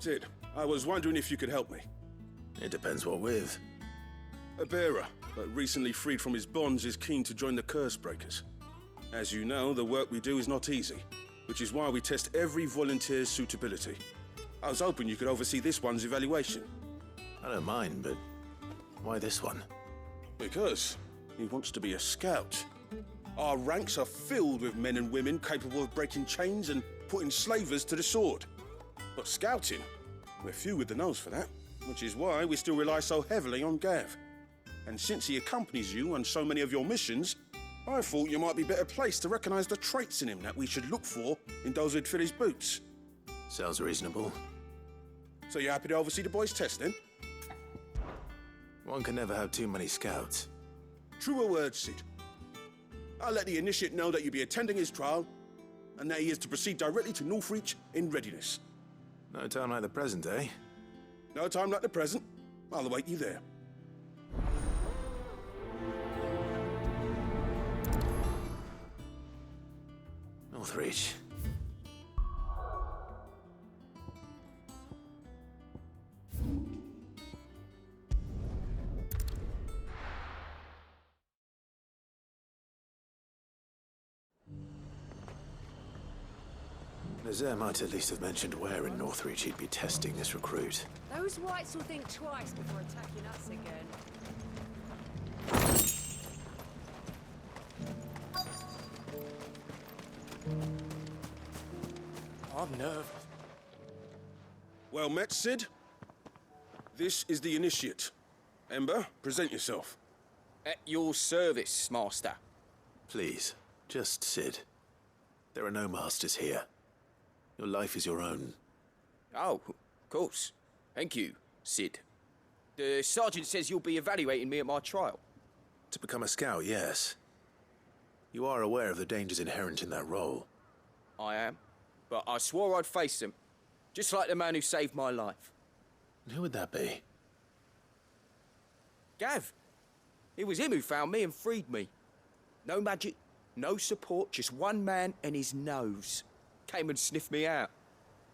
Sid, I was wondering if you could help me. It depends what with. A bearer, but recently freed from his bonds, is keen to join the Curse Breakers. As you know, the work we do is not easy, which is why we test every volunteer's suitability. I was hoping you could oversee this one's evaluation. I don't mind, but why this one? Because he wants to be a scout. Our ranks are filled with men and women capable of breaking chains and putting slavers to the sword. But scouting, we're few with the nose for that, which is why we still rely so heavily on Gav. And since he accompanies you on so many of your missions, I thought you might be better placed to recognize the traits in him that we should look for in those who'd fill his boots. Sounds reasonable. So you're happy to oversee the boys' test, then? One can never have too many scouts. Truer words, Sid. I'll let the initiate know that you'll be attending his trial, and that he is to proceed directly to Northreach in readiness. No time like the present, eh? No time like the present. I'll await you there. Northreach. Nazaire might at least have mentioned where in Northreach he'd be testing this recruit. Those whites will think twice before attacking us again. I'm nervous. Well met, Sid. This is the initiate. Ember, present yourself. At your service, Master. Please, just Sid. There are no masters here. Your life is your own. Oh, of course. Thank you, Sid. The sergeant says you'll be evaluating me at my trial. To become a scout, yes. You are aware of the dangers inherent in that role. I am. But I swore I'd face them. Just like the man who saved my life. And who would that be? Gav. It was him who found me and freed me. No magic, no support, just one man and his nose. Came and sniffed me out.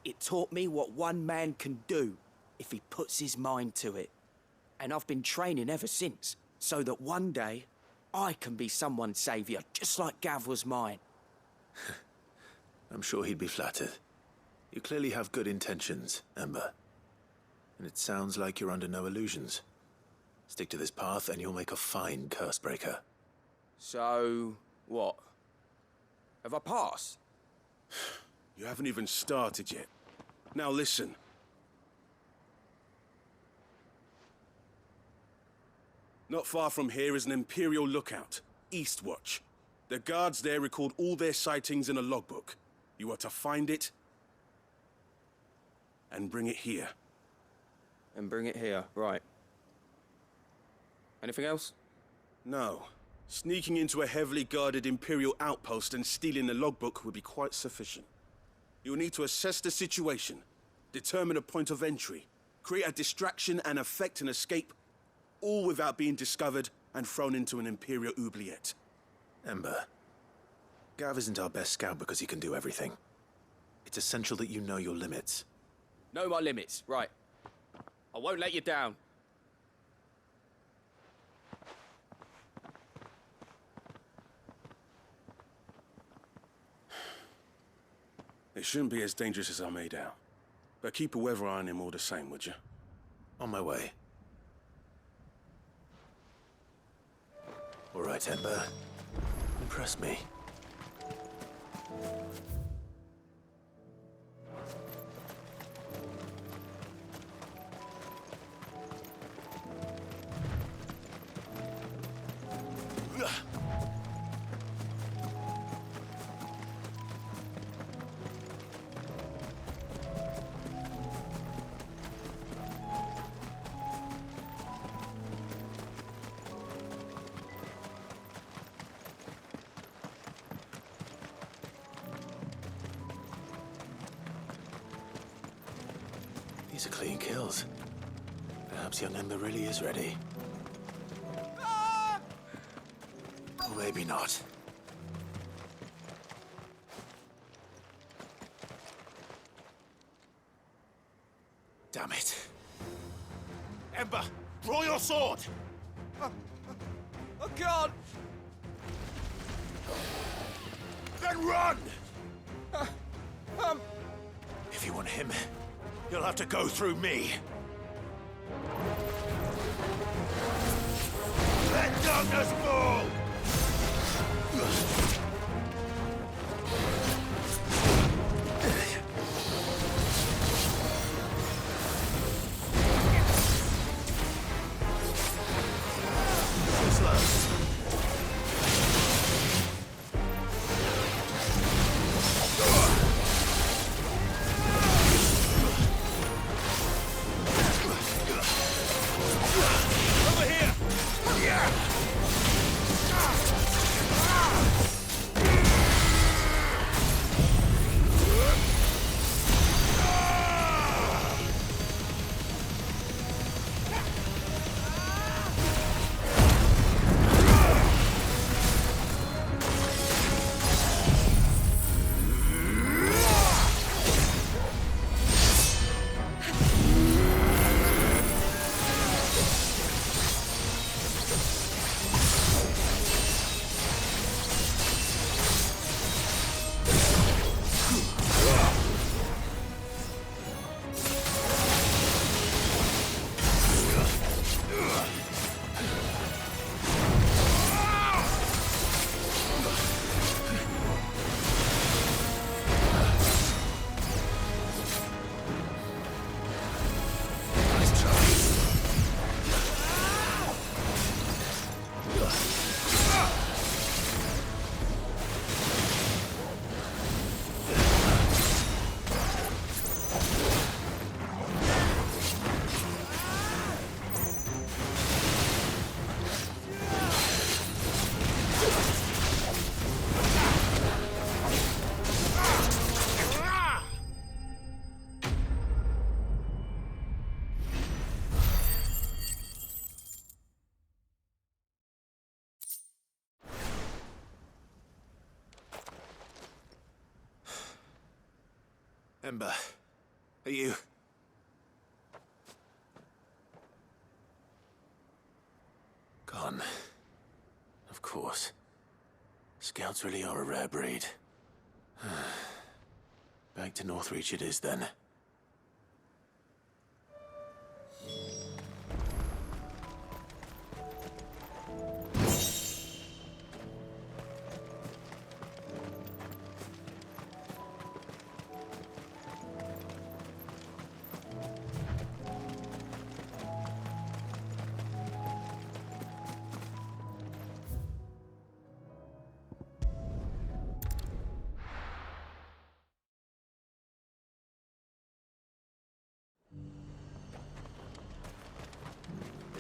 It taught me what one man can do if he puts his mind to it. And I've been training ever since, so that one day I can be someone's saviour, just like Gav was mine. I'm sure he'd be flattered. You clearly have good intentions, Ember. And it sounds like you're under no illusions. Stick to this path and you'll make a fine curse breaker. So, what? Have I passed? You haven't even started yet. Now listen. Not far from here is an Imperial lookout, Eastwatch. The guards there record all their sightings in a logbook. You are to find it and bring it here. And bring it here, right. Anything else? No. Sneaking into a heavily guarded Imperial outpost and stealing the logbook would be quite sufficient. You'll need to assess the situation, determine a point of entry, create a distraction and effect an escape, all without being discovered and thrown into an Imperial oubliette. Ember, Gav isn't our best scout because he can do everything. It's essential that you know your limits. Know my limits, right. I won't let you down. It shouldn't be as dangerous as I made out. But keep a weather eye on him all the same, would you? On my way. All right, Ember. Impress me. These are clean kills. Perhaps young Ember really is ready. Or maybe not. Damn it. Ember, draw your sword! I can't! Then run! If you want him, you'll have to go through me. Let darkness fall! Ember, are you... gone? Of course. Scouts really are a rare breed. Back to Northreach it is, then.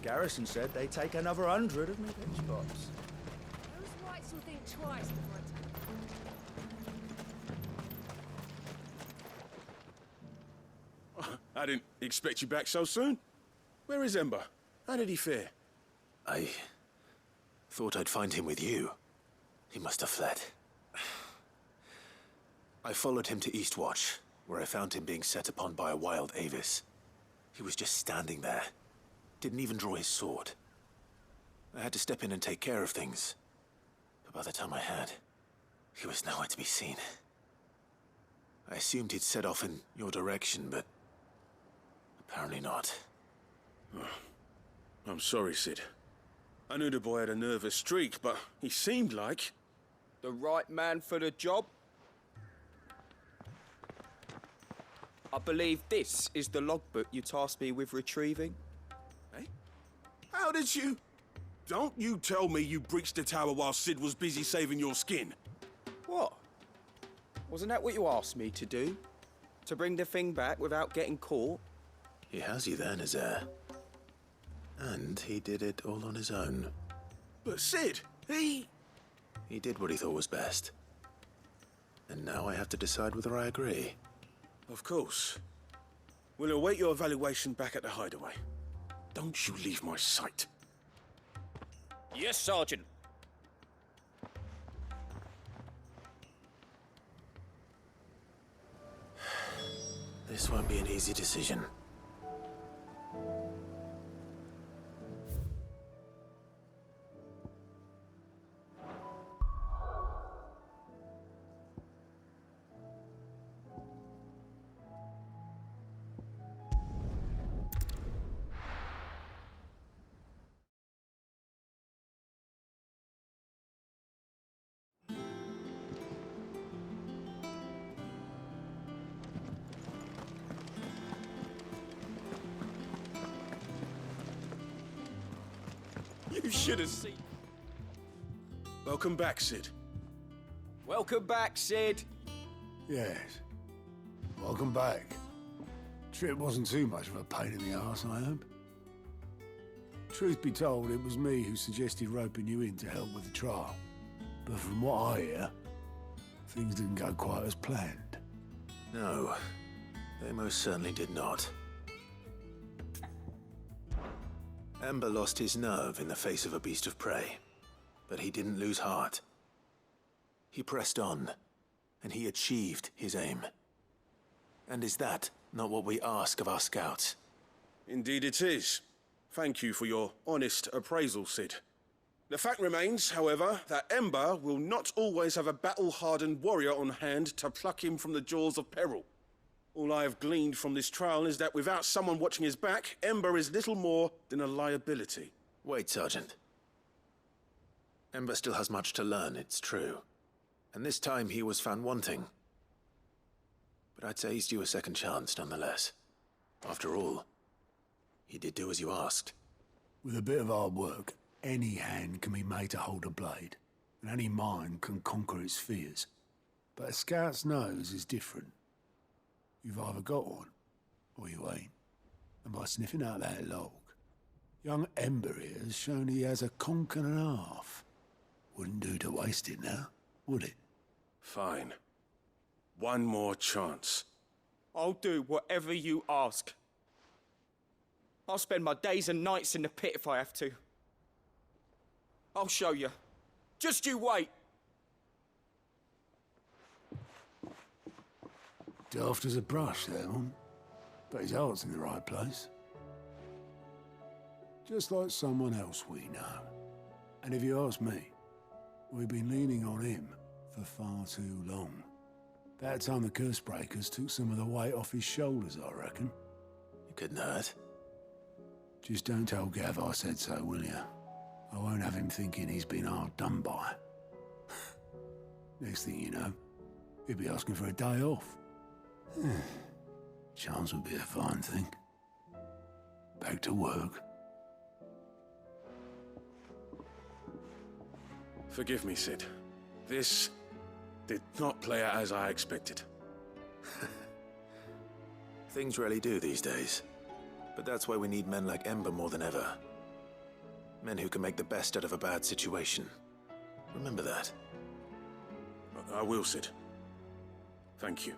Garrison said they take another 100 of me pitch spots. Those whites will think twice before attacking. I didn't expect you back so soon. Where is Ember? How did he fare? I thought I'd find him with you. He must have fled. I followed him to Eastwatch, where I found him being set upon by a wild Avis. He was just standing there. Didn't even draw his sword. I had to step in and take care of things. But by the time I had, he was nowhere to be seen. I assumed he'd set off in your direction, but apparently not. I'm sorry, Sid. I knew the boy had a nervous streak, but he seemed like... The right man for the job? I believe this is the logbook you tasked me with retrieving. How did you... Don't you tell me you breached the tower while Sid was busy saving your skin. What? Wasn't that what you asked me to do? To bring the thing back without getting caught? He has you then, his heir. And he did it all on his own. But Sid, he did what he thought was best. And now I have to decide whether I agree. Of course. We'll await your evaluation back at the hideaway. Don't you leave my sight. Yes, Sergeant. This won't be an easy decision. You should have seen. Welcome back, Sid. Welcome back, Sid. Yes. Welcome back. Trip wasn't too much of a pain in the arse, I hope. Truth be told, it was me who suggested roping you in to help with the trial. But from what I hear, things didn't go quite as planned. No, they most certainly did not. Ember lost his nerve in the face of a beast of prey, but he didn't lose heart. He pressed on, and he achieved his aim. And is that not what we ask of our scouts? Indeed it is. Thank you for your honest appraisal, Sid. The fact remains, however, that Ember will not always have a battle-hardened warrior on hand to pluck him from the jaws of peril. All I have gleaned from this trial is that without someone watching his back, Ember is little more than a liability. Wait, Sergeant. Ember still has much to learn, it's true. And this time he was found wanting. But I'd say he's due a second chance, nonetheless. After all, he did do as you asked. With a bit of hard work, any hand can be made to hold a blade, and any mind can conquer its fears. But a scout's nose is different. You've either got one, or you ain't. And by sniffing out that log, young Ember here has shown he has a conk and a half. Wouldn't do to waste it now, would it? Fine. One more chance. I'll do whatever you ask. I'll spend my days and nights in the pit if I have to. I'll show you. Just you wait. Daft as a brush, that one. But his heart's in the right place. Just like someone else we know. And if you ask me, we've been leaning on him for far too long. About time the curse breakers took some of the weight off his shoulders, I reckon. It couldn't hurt. Just don't tell Gav I said so, will you? I won't have him thinking he's been hard done by. Next thing you know, he'll be asking for a day off. Chance would be a fine thing. Back to work. Forgive me, Sid. This did not play out as I expected. Things rarely do these days. But that's why we need men like Ember more than ever. Men who can make the best out of a bad situation. Remember that. I will, Sid. Thank you.